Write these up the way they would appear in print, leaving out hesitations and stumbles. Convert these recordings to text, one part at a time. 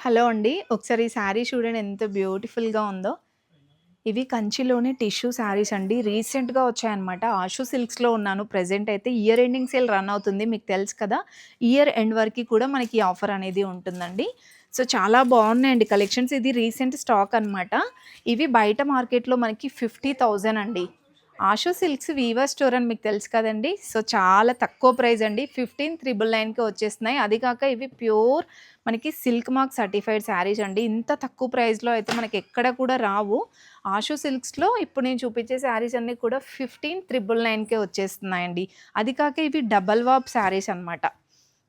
Hello అండి. ఒకసారి ఈ శారీ చూడండి ఎంత బ్యూటిఫుల్‌గా ఉందో. ఇవి కంచిలోనే టిష్యూ శారీస్ అండి. రీసెంట్‌గా వచ్చాయన్నమాట. ఆషు సిల్క్స్‌లో ఉన్నాను ప్రెజెంట్ అయితే. ఇయర్ ఎండింగ్ సేల్ రన్ అవుతుంది. మీకు తెలుసు కదా! ఇయర్ ఎండ్ వరకి కూడా మనకి ఈ ఆఫర్ అనేది ఉంటుందండి. సో, చాలా బాగున్నాయండి కలెక్షన్స్. ఇది రీసెంట్ స్టాక్ అనమాట. ఇవి బయట మార్కెట్‌లో మనకి 50,000 అండి. ఆషు సిల్క్స్ వీవర్ స్టోర్ అని మీకు తెలుసు కదండీ! సో, చాలా తక్కువ ప్రైస్ అండి. 15,999కి వచ్చేస్తున్నాయి. అది కాక ఇవి ప్యూర్ మనకి సిల్క్ మార్క్ సర్టిఫైడ్ శారీస్ అండి. ఇంత తక్కువ ప్రైస్‌లో అయితే మనకి ఎక్కడ కూడా రావు. ఆషు సిల్క్స్‌లో ఇప్పుడు నేను చూపించే శారీస్ అన్నీ కూడా 15,999కే వచ్చేస్తున్నాయండి. అది కాక ఇవి డబల్ వార్ప్ శారీస్ అనమాట.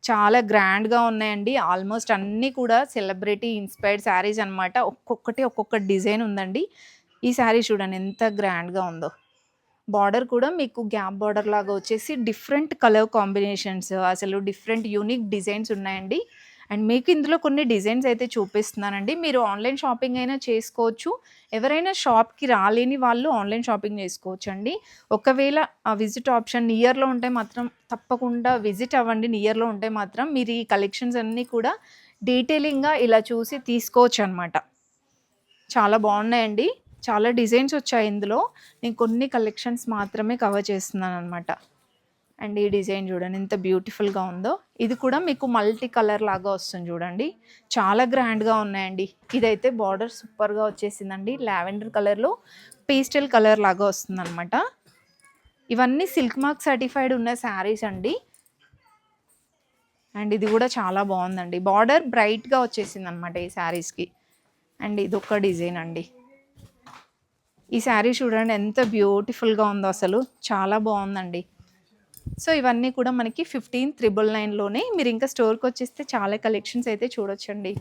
చాలా గ్రాండ్‌గా ఉన్నాయండి. ఆల్మోస్ట్ అన్నీ కూడా సెలబ్రిటీ ఇన్‌స్పైర్డ్ శారీస్ అనమాట. ఒక్కొక్కటి ఒక్కొక్క డిజైన్ ఉందండి. ఈ శారీ చూడండి ఎంత గ్రాండ్‌గా ఉందో. బార్డర్ కూడా మీకు గ్యాప్ బార్డర్ లాగా వచ్చేసి డిఫరెంట్ కలర్ కాంబినేషన్స్ అసలు డిఫరెంట్ యూనిక్ డిజైన్స్ ఉన్నాయండి. అండ్ మీకు ఇందులో కొన్ని డిజైన్స్ అయితే చూపిస్తున్నానండి. మీరు ఆన్‌లైన్ షాపింగ్ అయినా చేసుకోవచ్చు. ఎవరైనా షాప్‌కి రాలేని వాళ్ళు ఆన్‌లైన్ షాపింగ్ చేసుకోవచ్చండి. ఒకవేళ ఆ విజిట్ ఆప్షన్ నియర్‌లో ఉంటే మాత్రం తప్పకుండా విజిట్ అవ్వండి. నియర్‌లో ఉంటే మాత్రం మీరు ఈ కలెక్షన్స్ అన్నీ కూడా డీటెయిలింగ్‌గా ఇలా చూసి తీసుకోవచ్చనమాట. చాలా బాగున్నాయండి. చాలా డిజైన్స్ వచ్చాయి ఇందులో. నేను కొన్ని కలెక్షన్స్ మాత్రమే కవర్ చేస్తున్నాననమాట. అండ్ ఈ డిజైన్ చూడండి ఎంత బ్యూటిఫుల్‌గా ఉందో. ఇది కూడా మీకు మల్టీ కలర్ లాగా వస్తుంది చూడండి. చాలా గ్రాండ్‌గా ఉన్నాయండి. ఇదైతే బార్డర్ సూపర్‌గా వచ్చేసిందండి. లావెండర్ కలర్‌లో పేస్టల్ కలర్ లాగా వస్తుందనమాట. ఇవన్నీ సిల్క్ మార్క్ సర్టిఫైడ్ ఉన్న శారీస్ అండి. అండ్ ఇది కూడా చాలా బాగుందండి. బార్డర్ బ్రైట్‌గా వచ్చేసిందనమాట ఈ శారీస్‌కి. అండ్ ఇదొక డిజైన్ అండి. ఈ శారీ చూడండి ఎంత బ్యూటిఫుల్‌గా ఉందో అసలు. చాలా బాగుందండి. సో, ఇవన్నీ కూడా మనకి 15,999లోనే. మీరు ఇంకా స్టోర్‌కొచ్చేస్తే చాలా కలెక్షన్స్ అయితే చూడొచ్చండి.